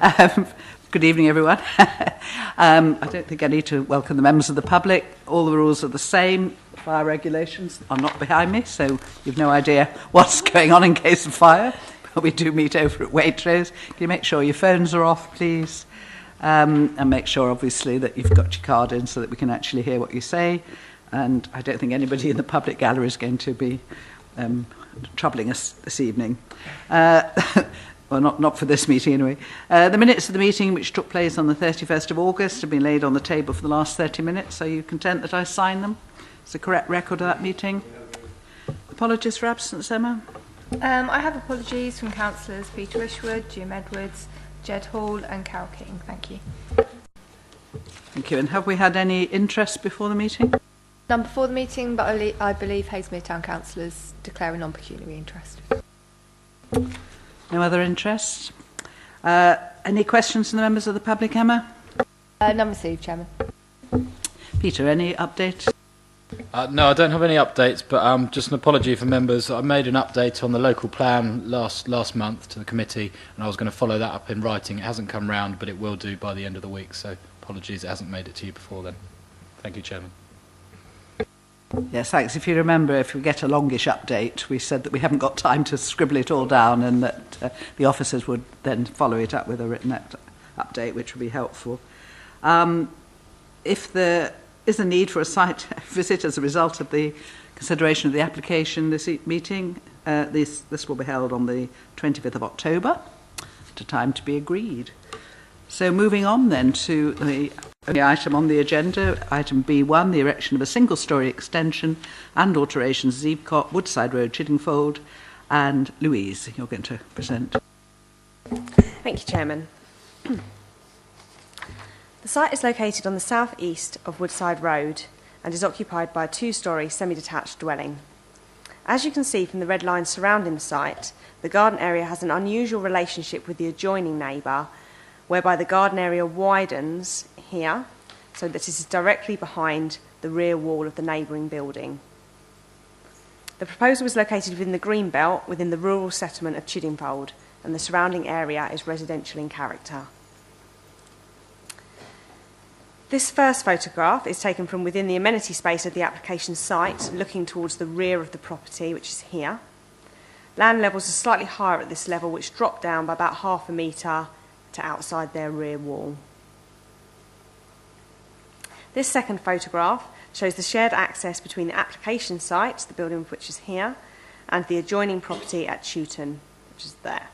Um, Good evening, everyone. I don't think I need to welcome the members of the public. All the rules are the same. Fire regulations are not behind me, so you've no idea what's going on in case of fire. But we do meet over at Waitrose. Can you make sure your phones are off, please? And make sure, obviously, that you've got your card in so that we can actually hear what you say. And I don't think anybody in the public gallery is going to be troubling us this evening. Well, not for this meeting anyway. The minutes of the meeting, which took place on the 31st of August, have been laid on the table for the last 30 minutes. Are you content that I sign them? It's the correct record of that meeting. Apologies for absence, Emma? I have apologies from councillors Peter Ishwood, Jim Edwards, Jed Hall and Carol King. Thank you. Thank you. And have we had any interest before the meeting? None before the meeting, but I believe Haysmere Town councillors declare a non-pecuniary interest. No other interest? Any questions from the members of the public, Emma? None received, Chairman. Peter, any update? No, I don't have any updates, but just an apology for members. I made an update on the local plan last month to the committee, and I was going to follow that up in writing. It hasn't come round, but it will do by the end of the week, so apologies it hasn't made it to you before then. Thank you, Chairman. Yes, thanks. If you remember, if we get a longish update, we said that we haven't got time to scribble it all down and that the officers would then follow it up with a written update, which would be helpful. If there is a need for a site visit as a result of the consideration of the application this meeting, this will be held on the 25th of October at a time to be agreed. So moving on then to the only item on the agenda, item B1, the erection of a single-storey extension and alterations at Evecott, Woodside Road, Chiddingfold. And Louise, you're going to present. Thank you, Chairman. The site is located on the south-east of Woodside Road and is occupied by a two-storey semi-detached dwelling. As you can see from the red lines surrounding the site, the garden area has an unusual relationship with the adjoining neighbour, whereby the garden area widens here, so that it is directly behind the rear wall of the neighbouring building. The proposal is located within the green belt within the rural settlement of Chiddingfold, and the surrounding area is residential in character. This first photograph is taken from within the amenity space of the application site, looking towards the rear of the property, which is here. Land levels are slightly higher at this level, which drop down by about half a metre to outside their rear wall. This second photograph shows the shared access between the application site, the building which is here, and the adjoining property at Chewton, which is there.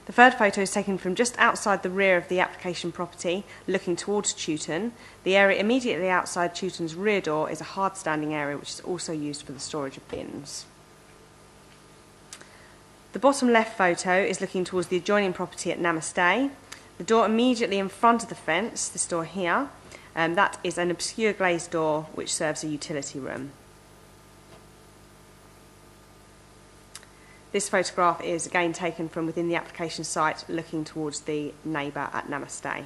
The third photo is taken from just outside the rear of the application property, looking towards Chewton. The area immediately outside Chewton's rear door is a hard standing area which is also used for the storage of bins. The bottom left photo is looking towards the adjoining property at Namaste. The door immediately in front of the fence, this door here, that is an obscure glazed door which serves a utility room. This photograph is again taken from within the application site, looking towards the neighbour at Namaste.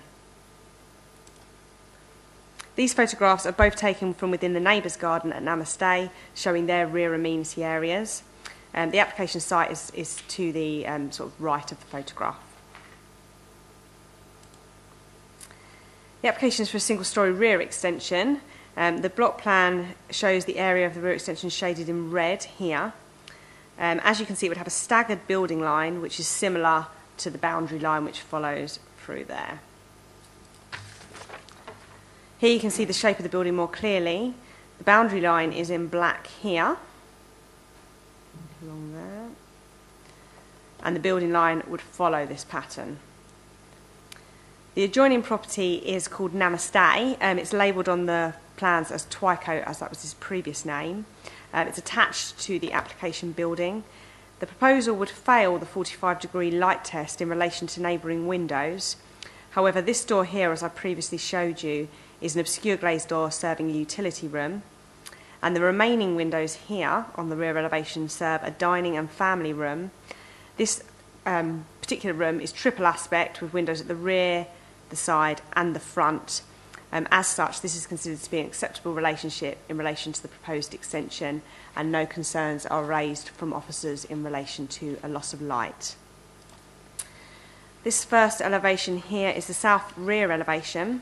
These photographs are both taken from within the neighbour's garden at Namaste, showing their rear amenity areas. The application site is to the sort of right of the photograph. The application is for a single-storey rear extension. The block plan shows the area of the rear extension shaded in red here. As you can see, it would have a staggered building line, which is similar to the boundary line which follows through there. Here you can see the shape of the building more clearly. The boundary line is in black here, along there, and the building line would follow this pattern. The adjoining property is called Namaste. It's labelled on the plans as Twycote, as that was his previous name. It's attached to the application building. The proposal would fail the 45-degree light test in relation to neighbouring windows. However, this door here, as I previously showed you, is an obscure glazed door serving a utility room. And the remaining windows here on the rear elevation serve a dining and family room. This particular room is triple aspect with windows at the rear, the side and the front. As such, this is considered to be an acceptable relationship in relation to the proposed extension, and no concerns are raised from officers in relation to a loss of light. This first elevation here is the south rear elevation.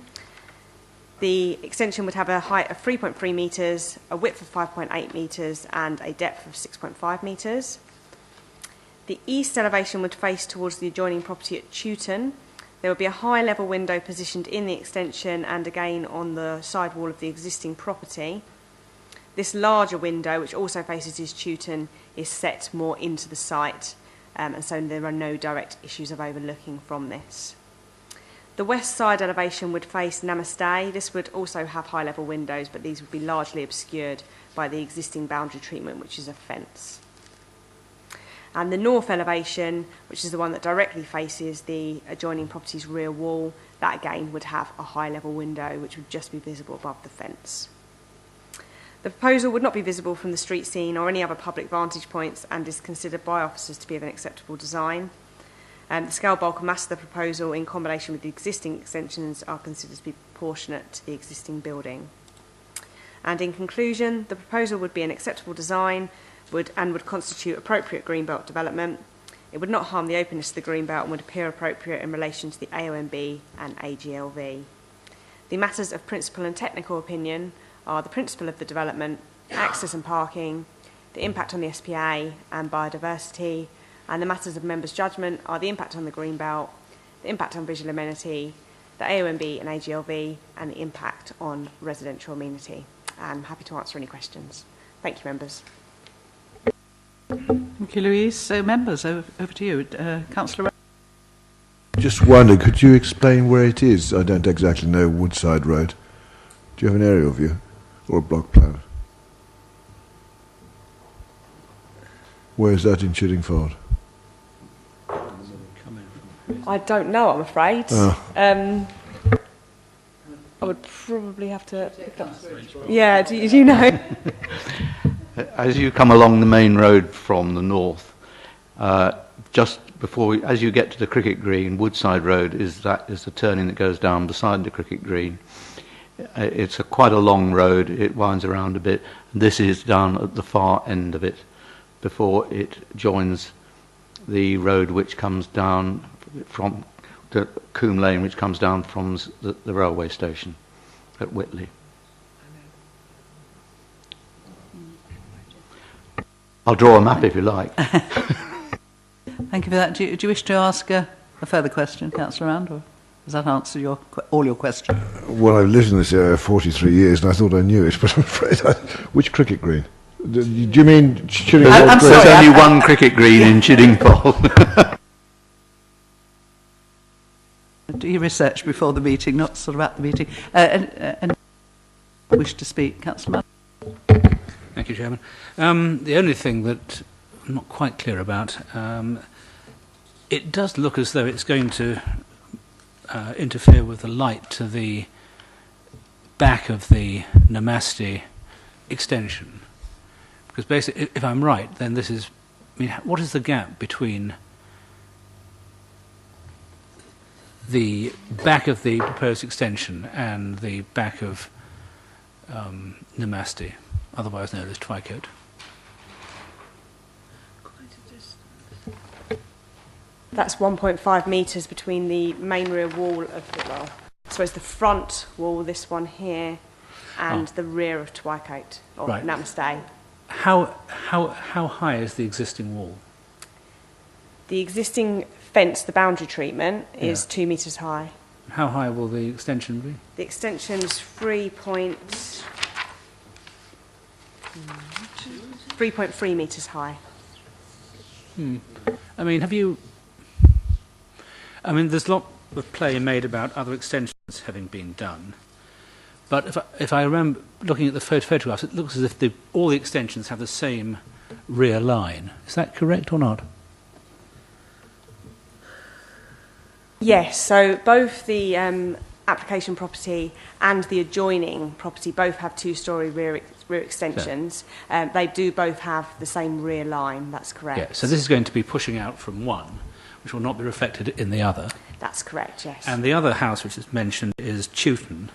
The extension would have a height of 3.3 metres, a width of 5.8 metres and a depth of 6.5 metres. The east elevation would face towards the adjoining property at Chewton. There would be a high level window positioned in the extension and again on the side wall of the existing property. This larger window, which also faces East Chewton, is set more into the site, and so there are no direct issues of overlooking from this. The west side elevation would face Namaste. This would also have high level windows, but these would be largely obscured by the existing boundary treatment, which is a fence. And the north elevation, which is the one that directly faces the adjoining property's rear wall, that again would have a high level window which would just be visible above the fence. The proposal would not be visible from the street scene or any other public vantage points and is considered by officers to be of an acceptable design. The scale, bulk and mass of the proposal in combination with the existing extensions are considered to be proportionate to the existing building. And in conclusion, the proposal would be an acceptable design would constitute appropriate greenbelt development. It would not harm the openness of the greenbelt and would appear appropriate in relation to the AONB and AGLV. The matters of principal and technical opinion are the principle of the development, access and parking, the impact on the SPA and biodiversity, and the matters of members' judgment are the impact on the greenbelt, the impact on visual amenity, the AONB and AGLV, and the impact on residential amenity. I'm happy to answer any questions. Thank you, members. Thank you, Louise. So, members, over to you. Councillor. Just wonder, could you explain where it is? I don't exactly know Woodside Road. Do you have an aerial view or a block plan? Where is that in Chiddingfold? I don't know, I'm afraid. I would probably have to pick up. Yeah, do you know? As you come along the main road from the north, just before, as you get to the cricket green, Woodside Road is the turning that goes down beside the cricket green. It's quite a long road. It winds around a bit. This is down at the far end of it, before it joins the road which comes down from the Coombe Lane, which comes down from the railway station at Whitley. I'll draw a map if you like. Thank you for that. Do you wish to ask a further question, Councillor Rand, or does that answer all your questions? Well, I've lived in this area 43 years and I thought I knew it, but I'm afraid which cricket green? Do you mean Chiddingfold? I'm sorry, there's only one cricket green in Chiddingfold. Do your research before the meeting, not sort of at the meeting. And wish to speak, Councillor Mann? Thank you, Chairman. The only thing that I'm not quite clear about, it does look as though it's going to interfere with the light to the back of the Namaste extension. Because basically, if I'm right, then this is... I mean, what is the gap between the back of the proposed extension and the back of Namaste, otherwise known as Twycote? That's 1.5 metres between the main rear wall of the, well, I suppose the front wall, this one here, and the rear of Twycote, or Right. Namaste. How high is the existing wall? The existing fence, the boundary treatment, is 2 metres high. How high will the extension be? The extension's 3.3 metres high. I mean, there's a lot of play made about other extensions having been done. But if I remember looking at the photographs, it looks as if all the extensions have the same rear line. Is that correct or not? Yes, so both the application property and the adjoining property both have two-storey rear extensions. They do both have the same rear line, that's correct. Yeah, so this is going to be pushing out from one, which will not be reflected in the other. That's correct, yes. And the other house which is mentioned is Chewton.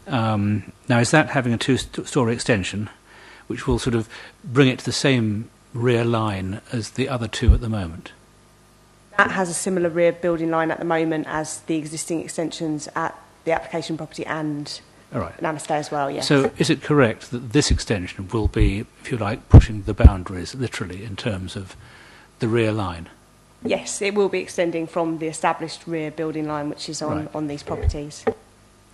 Now, is that having a two-storey extension, which will sort of bring it to the same rear line as the other two at the moment? That has a similar rear building line at the moment as the existing extensions at the application property and All right. Namaste as well, yes. So is it correct that this extension will be, if you like, pushing the boundaries literally in terms of the rear line? Yes, it will be extending from the established rear building line which is on these properties.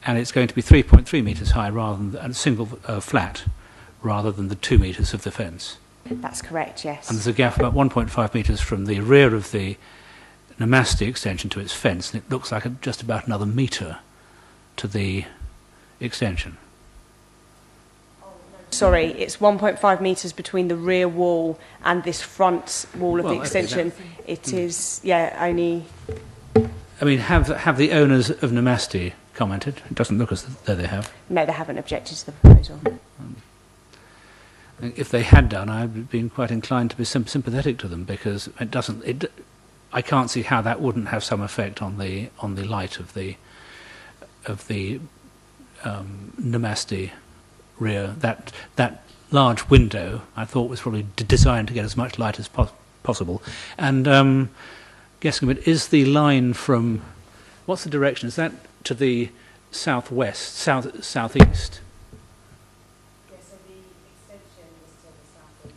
And it's going to be 3.3 metres high rather than a single flat, rather than the 2 metres of the fence. That's correct, yes. And there's a gap about 1.5 metres from the rear of the Namaste extension to its fence, and it looks like just about another metre to the extension. Sorry, it's 1.5 metres between the rear wall and this front wall of the extension. It is, only... I mean, have the owners of Namaste commented? It doesn't look as though they have. No, they haven't objected to the proposal. If they had done, I'd been quite inclined to be sympathetic to them, because I can't see how that wouldn't have some effect on the light of the Namaste rear. That large window, I thought, was probably designed to get as much light as possible. And guessing a bit, is the line from, what's the direction? Is that to the southwest, southeast?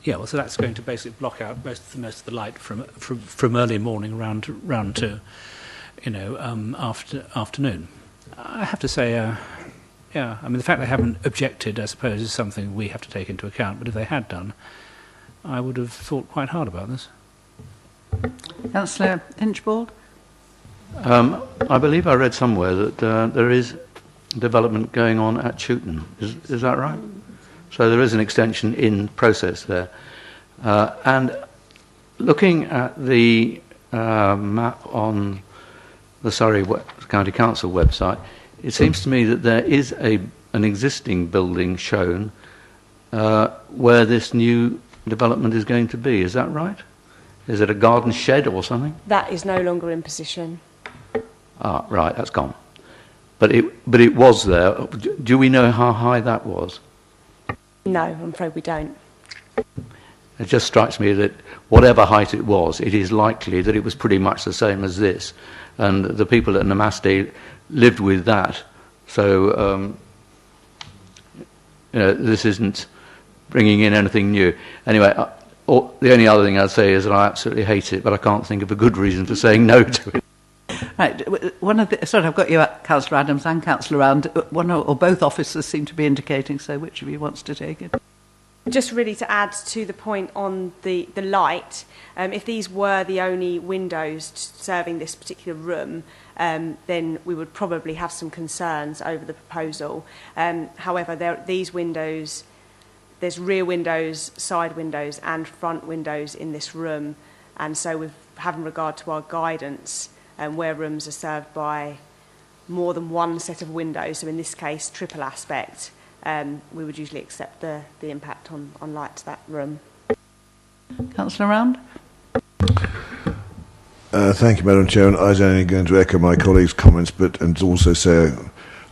Yeah, well, so that's going to basically block out most of the light from early morning round to, afternoon. I have to say, I mean, the fact they haven't objected, I suppose, is something we have to take into account. But if they had done, I would have thought quite hard about this. Councillor Inchbald? I believe I read somewhere that there is development going on at Chewton. Is that right? So there is an extension in process there. And looking at the map on the Surrey County Council website, it seems to me that there is an existing building shown where this new development is going to be. Is that right? Is it a garden shed or something? That is no longer in position. Ah, right, that's gone. But it was there. Do we know how high that was? No, I'm afraid we don't. It just strikes me that whatever height it was, it is likely that it was pretty much the same as this. And the people at Namaste lived with that. So, this isn't bringing in anything new. Anyway, the only other thing I'd say is that I absolutely hate it, but I can't think of a good reason for saying no to it. Right, I've got you, Councillor Adams and Councillor Round. One or both officers seem to be indicating, so which of you wants to take it? Just really to add to the point on the light, if these were the only windows serving this particular room, then we would probably have some concerns over the proposal. However, these windows, there's rear windows, side windows and front windows in this room, and so with having regard to our guidance, where rooms are served by more than one set of windows, so in this case triple aspect, we would usually accept the impact on light to that room. Councillor Round? Thank you, Madam Chair. I was only going to echo my colleagues' comments, and also say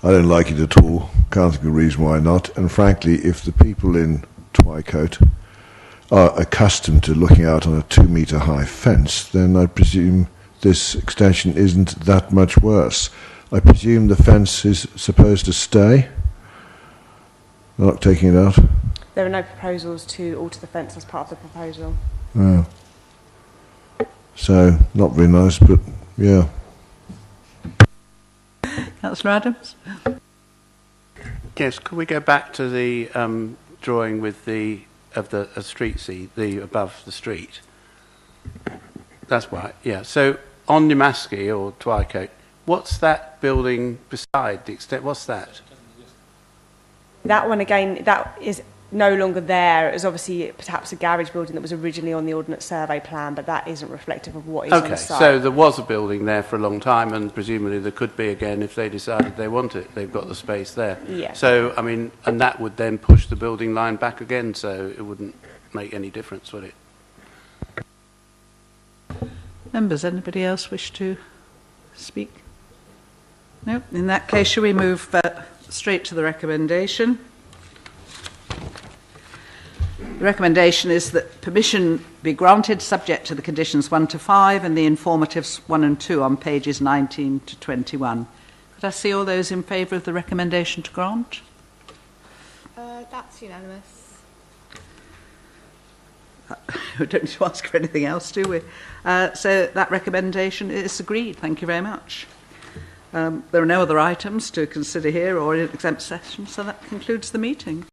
I don't like it at all. Can't think of a reason why not. And frankly, if the people in Twycote are accustomed to looking out on a 2-metre high fence, then I presume this extension isn't that much worse. I presume the fence is supposed to stay? Not taking it out? There are no proposals to alter the fence as part of the proposal. Oh. So, not very nice, but yeah. Councillor Adams? Yes, could we go back to the drawing with the street sea, the above the street? That's right, yeah. So on Namaste or Twycote, what's that building beside the extent? What's that? That one again, that is no longer there. It was obviously perhaps a garage building that was originally on the Ordnance Survey plan, but that isn't reflective of what is on the site. Okay, so there was a building there for a long time, and presumably there could be again if they decided they want it. They've got the space there. Yeah. So, I mean, and that would then push the building line back again, so it wouldn't make any difference, would it? Members, anybody else wish to speak? No? In that case, shall we move straight to the recommendation? The recommendation is that permission be granted subject to the conditions 1 to 5 and the informatives 1 and 2 on pages 19 to 21. Could I see all those in favour of the recommendation to grant? That's unanimous. We don't need to ask for anything else, do we? So that recommendation is agreed. Thank you very much. There are no other items to consider here or in exempt session, so that concludes the meeting.